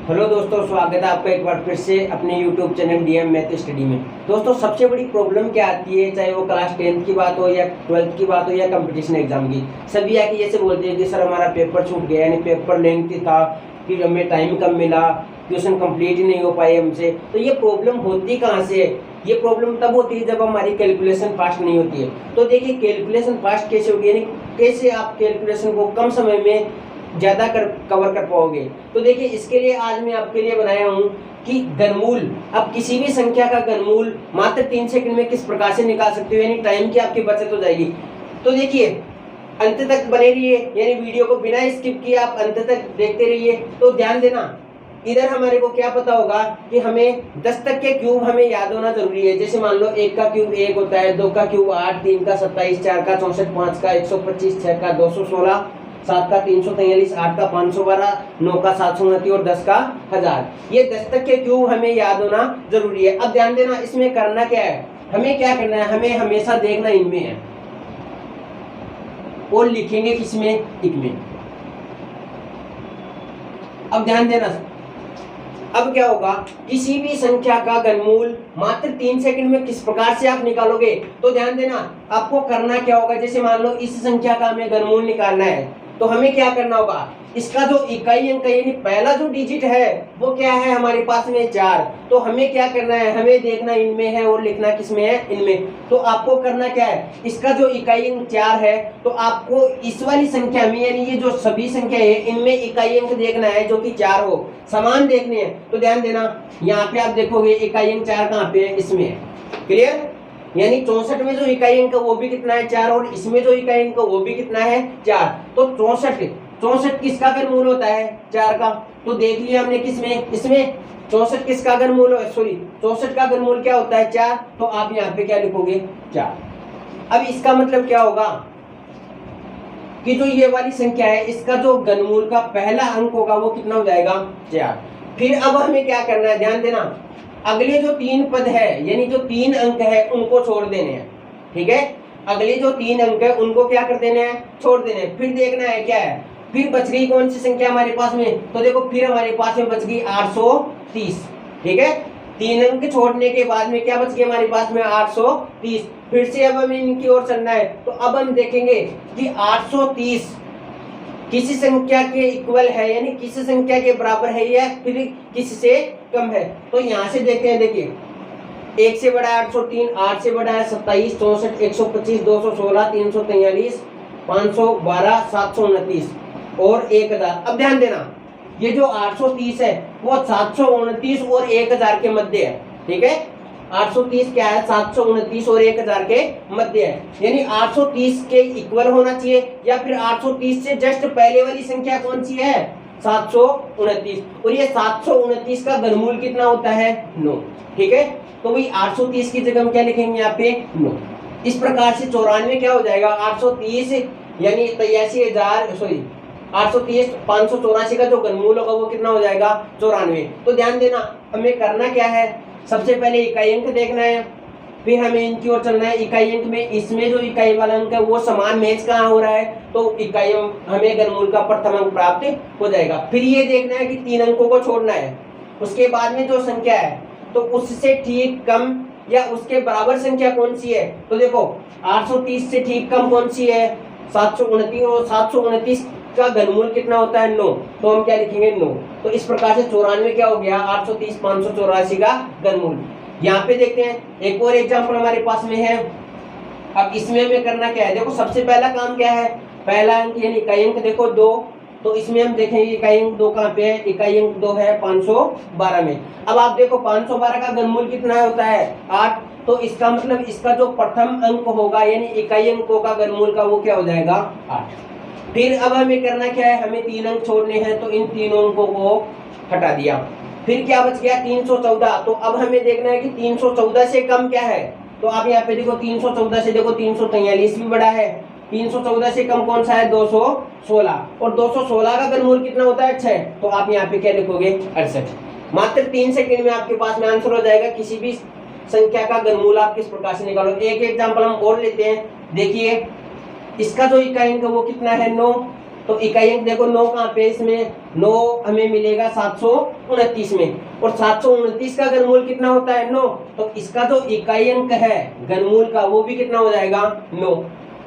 Hello दोस्तों, स्वागत है आपका एक बार फिर से अपने YouTube channel DM math study में। दोस्तों, सबसे बड़ी प्रॉब्लम क्या आती है, चाहे वो क्लास 10th की बात हो या 12th की बात हो या कंपटीशन एग्जाम की। सभी आके जैसे बोलते हैं कि सर हमारा पेपर छूट गया, यानी पेपर लेंथी था, फिर हमें टाइम कम मिला, क्वेश्चन कंप्लीट ही नहीं हो पाए हमसे। तो ये प्रॉब्लम होती कहाँ से है? ये प्रॉब्लम तब होती है जब हमारी कैलकुलेशन फास्ट नहीं होती है। तो देखिए, कैलकुलेशन फास्ट कैसे होगी, यानी कैसे आप कैलकुलेशन को कम समय में ज़्यादा कवर कर पाओगे। तो देखिए, इसके लिए आज मैं आपके लिए बनाया हूँ कि घनमूल, आप किसी भी संख्या का घनमूल मात्र 3 सेकंड में किस प्रकार से निकाल सकते हो, यानी टाइम की आपकी बचत हो जाएगी। तो देखिए, अंत तक बने रहिए, यानी वीडियो को बिना स्किप किए आप अंत तक देखते रहिए। तो ध्यान देना, इधर हमारे को क्या पता होगा कि हमें 10 तक के क्यूब हमें याद होना जरूरी है। जैसे मान लो 1 का क्यूब 1 होता है, 2 का क्यूब 8, 3 का 27, 4 का 64, 5 का 125, 6 का 216, 7 का 343, 8 का 512, 9 का 729 और 10 का 1000। ये 10 तक के क्यूब हमें याद होना जरूरी है। अब ध्यान देना, इसमें करना क्या है, हमें क्या करना है, हमें हमेशा देखना इनमें है और लिखेंगे किसमें, इनमें। अब ध्यान देना, अब क्या होगा, किसी भी संख्या का घनमूल मात्र 3 सेकंड में किस प्रकार से आप निकालोगे। तो ध्यान देना, आपको करना क्या होगा, जैसे मान लो इस संख्या का हमें घनमूल निकालना है, तो हमें क्या करना होगा, इसका जो इकाई अंक है, यानी पहला जो डिजिट है वो क्या है हमारे पास में 4। तो हमें क्या करना है, हमें देखना इनमें है और लिखना किसमें है, इनमें। तो आपको करना क्या है, इसका जो इकाई अंक 4 है, तो आपको इस वाली संख्या में, यानी ये जो सभी संख्या है इनमें इकाई अंक देखना है जो कि 4 हो, समान देखने हैं। तो ध्यान देना, यहाँ पे आप देखोगे इकाई अंक 4 कहाँ पे है, इसमें है। क्लियर? यानी 64 में जो इकाई अंक वो भी कितना है, 4, और इसमें जो इकाई अंक वो भी कितना है, 4। तो 64 किसका घनमूल होता है, 4 का। तो देख लिया हमने किसमें, इसमें 64 किसका घनमूल, सॉरी 64 का घनमूल क्या होता है, 4। तो आप यहाँ पे क्या लिखोगे, 4। अब इसका मतलब क्या होगा कि जो ये वाली संख्या है इसका जो घनमूल का पहला अंक होगा वो कितना हो जाएगा, 4। फिर अब हमें क्या करना है, ध्यान देना, अगले जो 3 पद है, यानी जो 3 अंक है उनको छोड़ देने हैं। ठीक है, अगले जो 3 अंक है उनको क्या कर देने हैं, छोड़ देने हैं। फिर देखना है क्या है, फिर बच गई कौन सी संख्या हमारे पास में, तो देखो फिर हमारे पास में बच गई 830। ठीक है, 3 अंक छोड़ने के बाद में क्या बच गया हमारे पास में, 830। फिर से अब हमें इनकी ओर चलना है, तो अब हम देखेंगे कि 830 किसी संख्या के इक्वल है, यानी किसी संख्या के बराबर है या फिर किसी से कम है। तो यहाँ से देखते हैं, देखिए 1 से बड़ा है 803, 8 से बड़ा है 27, 64, 125, 216, 343, 512, 729 और 1000। अब ध्यान देना, ये जो 830 है वो 729 और 1000 के मध्य है। ठीक है, 830 क्या है, 729 और 1000 के मध्य है, यानी 830 के इक्वल होना चाहिए, या फिर 830 से जस्ट पहले वाली संख्या कौन सी है, 729। और ये 729 का घनमूल कितना होता है, 9। ठीक है, तो वही 830 की जगह हम क्या लिखेंगे यहाँ पे, 9। इस प्रकार से 94 क्या हो जाएगा, 830 यानी 83,000, सॉरी 830, 584 का जो घनमूल होगा वो कितना हो जाएगा, 94। तो ध्यान देना, हमें करना क्या है, सबसे पहले इकाई अंक देखना है, फिर हमें इनकी ओर चलना है। इकाई अंक में इसमें जो इकाई वाला अंक है वो समान मैच कहाँ हो रहा है, तो इकाई हमें घनमूल का प्रथम अंक प्राप्त हो जाएगा। फिर ये देखना है कि 3 अंकों को छोड़ना है, उसके बाद में जो संख्या है तो उससे ठीक कम या उसके बराबर संख्या कौन सी है। तो देखो 830 से ठीक कम कौन सी है, 729, और 729 का घनमूल कितना होता है, 9। तो हम क्या लिखेंगे, 9। तो इस प्रकार से 94 क्या हो गया, 830, 584 का घनमूल। यहाँ पे देखते हैं एक और एग्जांपल हमारे पास में है। अब इसमें हमें करना क्या है, देखो सबसे पहला काम क्या है, पहला अंक यानी इकाई अंक देखो 2। तो इसमें हम देखेंगे इकाई अंक 2 कहाँ पे है, इकाई अंक 2 है 512 में। अब आप देखो 512 का घनमूल कितना होता है, 8। तो इसका मतलब इसका जो प्रथम अंक होगा यानी इकाई अंकों का घनमूल का वो क्या हो जाएगा, 8। फिर अब हमें करना क्या है, हमें 3 अंक छोड़ने हैं, तो इन 3 अंकों को हटा दिया। फिर क्या बच गया, 314। तो अब हमें देखना है कि 314 से कम क्या है, तो आप यहाँ पे देखो 314 से देखो 343 भी बड़ा है, 314 से कम कौन सा है, 216, और 216 का घनमूल कितना होता है, 6। तो आप यहाँ पे क्या लिखोगे, 68। मात्र 3 सेकंड में आपके पास में आंसर हो जाएगा, किसी भी संख्या का घनमूल आप किस प्रकार से निकालो। एक एग्जाम्पल हम और लेते हैं, देखिए इसका जो इकाई अंक वो कितना है, 9। तो इकाई अंक देखो 9 कहाँ पे इसमें, 9 हमें मिलेगा 729 में, और 729 का घनमूल कितना होता है 9, तो इसका जो इकाई अंक है घनमूल का वो भी कितना हो जाएगा 9।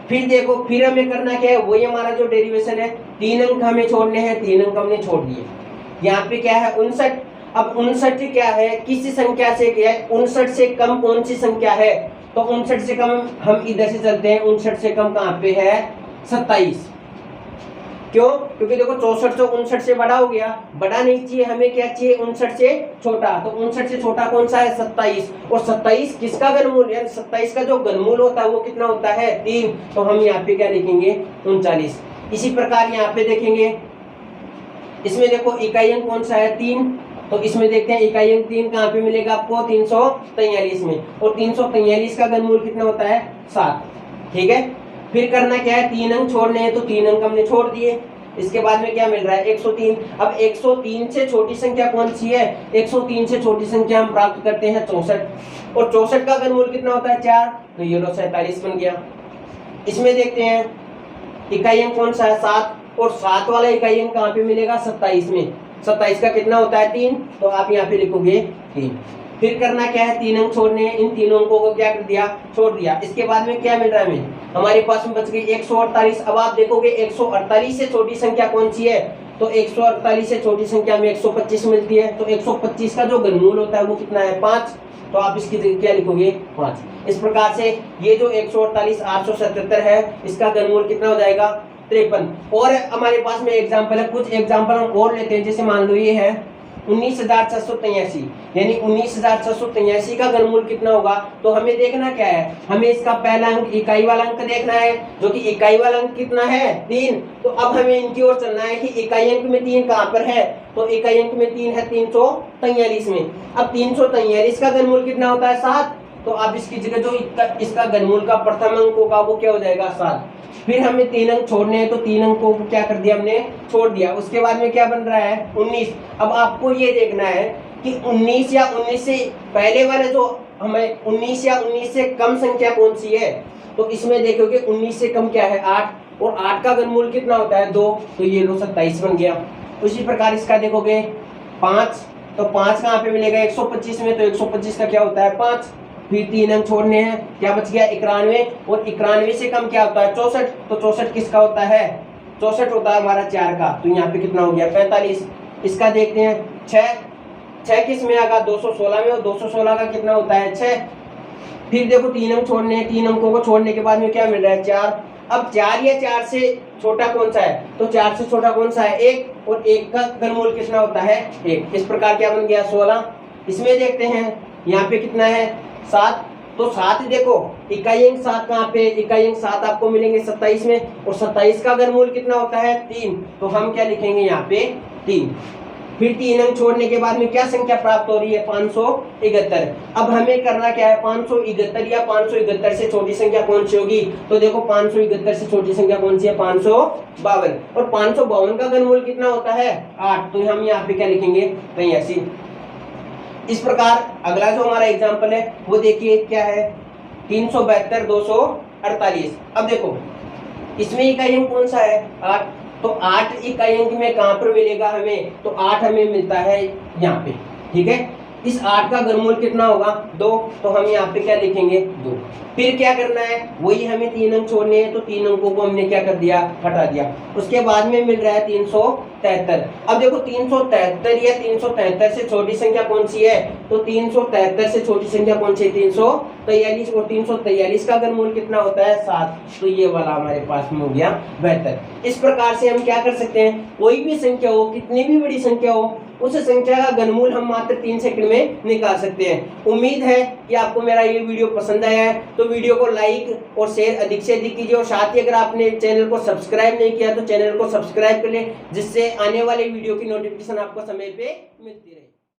फिर देखो फिर हमें करना क्या है, वही हमारा जो डेरिवेशन है, 3 अंक हमें छोड़ने हैं, 3 अंक हमने छोड़ दिए। यहाँ पे क्या है 59, अब 59 क्या है, किसी संख्या से क्या है, 59 से कम कौन सी संख्या है, तो 59 से कम हम इधर से चलते हैं, 59 से कम कहाँ पे है 27। क्यों, क्योंकि देखो 64 तो 59 से बड़ा हो गया, बड़ा नहीं चाहिए हमें, क्या चाहिए 59 से छोटा, तो 59 से छोटा कौन सा है 27, और 27 किसका घनमूल है, 27 का जो घनमूल होता है वो कितना होता है 3, तो हम यहाँ पे क्या लिखेंगे 39। इसी प्रकार यहाँ पे देखेंगे, इसमें देखो इकाई अंक कौन सा है 3, तो इसमें देखते हैं इकाई अंक 3 कहाँ पे मिलेगा आपको 343 में, और 343 का घनमूल कितना होता है 7। ठीक है, फिर करना क्या है, 3 अंक छोड़ने हैं, तो 3 अंक हमने छोड़ दिए। इसके बाद में क्या मिल रहा है 103। अब 103 से छोटी संख्या कौन सी है, 103 से छोटी संख्या हम प्राप्त करते हैं 64, और 64 का घनमूल कितना होता है 4, तो ये 47 बन गया। इसमें देखते हैं इकाई अंक कौन सा है 7, और 7 वाला इकाई अंक कहाँ पे मिलेगा 27 में, 27 का कितना होता है 3, तो आप यहाँ पे लिखोगे 3। फिर करना क्या है, 3 अंक छोड़ने हैं, इन तीनों अंकों को क्या कर दिया, छोड़ दिया। इसके बाद में क्या मिल रहा है हमें, हमारे पास में बच गई 148। अब आप देखोगे 148 से छोटी संख्या कौन सी है, तो 148 से छोटी संख्या में 125 मिलती है, तो 125 का जो घनमूल होता है वो कितना है 5, तो आप इसकी जगह क्या लिखोगे 5। इस प्रकार से ये जो 148 877 है, इसका घनमूल कितना हो जाएगा 53। और हमारे पास में एग्जाम्पल है, कुछ एग्जाम्पल हम और लेते हैं, जैसे मान लो ये है 19,683, यानी 19,683 का घनमूल कितना होगा, तो हमें देखना क्या है, हमें इसका पहला अंक इकाई वाला अंक देखना है, जो कि इकाई वाला अंक कितना है 3, तो अब हमें इनकी ओर चलना है कि इकाई अंक में 3 कहाँ पर है, तो इकाई अंक में 3 है 343 में। अब 343 का घनमूल कितना होता है 7, तो आप इसकी जगह जो इसका घनमूल का प्रथम अंक होगा वो क्या हो जाएगा 7। फिर हमें 3 अंक छोड़ने हैं, तो 3 अंकों को क्या कर दिया हमने, छोड़ दिया। उसके बाद में क्या बन रहा है 19। अब आपको ये देखना है कि 19 या 19 से पहले वाले जो हमें 19 या 19 से कम संख्या कौन सी है, तो इसमें देखोगे 19 से कम क्या है 8, और 8 का घनमूल कितना होता है 2, तो ये 27 बन गया। उसी प्रकार इसका देखोगे 5, तो 5 कहाँ पे मिलेगा 125 में, तो 125 का क्या होता है 5। फिर 3 अंक छोड़ने हैं, क्या बच गया 91, और 91 से कम क्या होता है 64, तो 64 किसका होता है 64 होता है हमारा 4 का, तो यहाँ पे कितना हो गया 45। इसका देखते हैं 6 किस में आएगा 216 में, और 216 का कितना होता है 6। फिर देखो 3 अंक छोड़ने हैं, 3 अंकों को छोड़ने के बाद में क्या मिल रहा है 4। अब 4 या 4 से छोटा कौन सा है, तो 4 से छोटा कौन सा है 1, और 1 का घनमूल कितना होता है 1। इस प्रकार क्या बन गया 16। इसमें देखते हैं यहाँ पे कितना है 7, तो 7 देखो इकाई अंक 7 कहाँ पे, इकाई अंक 7 आपको मिलेंगे 27 में, और 27 का घनमूल कितना होता है 3, तो हम क्या लिखेंगे यहाँ पे 3। फिर 3 अंक छोड़ने के बाद में क्या संख्या प्राप्त हो रही है 571। अब हमें करना क्या है 571 या 571 से छोटी संख्या कौन सी होगी, तो देखो 571 से छोटी संख्या कौन सी है 552, और 552 का घनमूल कितना होता है 8, तो हम यहाँ पे क्या लिखेंगे 83। इस प्रकार अगला जो हमारा एग्जाम्पल है वो देखिए क्या है 372 248। अब देखो इसमें इकाई अंक कौन सा है 8, तो 8 इकाई अंक में कहाँ पर मिलेगा हमें, तो 8 हमें मिलता है यहाँ पे। ठीक है, इस 8 का घनमूल कितना होगा 2, तो हम यहाँ पे क्या लिखेंगे 2। फिर क्या करना है, वही हमें 3 अंक छोड़ने हैं, तो 3 अंकों को हमने क्या कर दिया हटा दिया। उसके बाद में मिल रहा है 373। अब देखो 373 या 373 से छोटी संख्या कौन सी है, तो 373 से छोटी संख्या कौन सी है 343, और 343 का घनमूल कितना होता है 7, तो ये वाला हमारे पास में हो गया 72। इस प्रकार से हम क्या कर सकते हैं, कोई भी संख्या हो, कितनी भी बड़ी संख्या हो, उस संख्या का घनमूल हम मात्र 3 सेकंड में निकाल सकते हैं। उम्मीद है कि आपको मेरा ये वीडियो पसंद आया है, तो वीडियो को लाइक और शेयर अधिक से अधिक कीजिए, और साथ ही अगर आपने चैनल को सब्सक्राइब नहीं किया तो चैनल को सब्सक्राइब कर लें, जिससे आने वाले वीडियो की नोटिफिकेशन आपको समय पे मिलती रहे।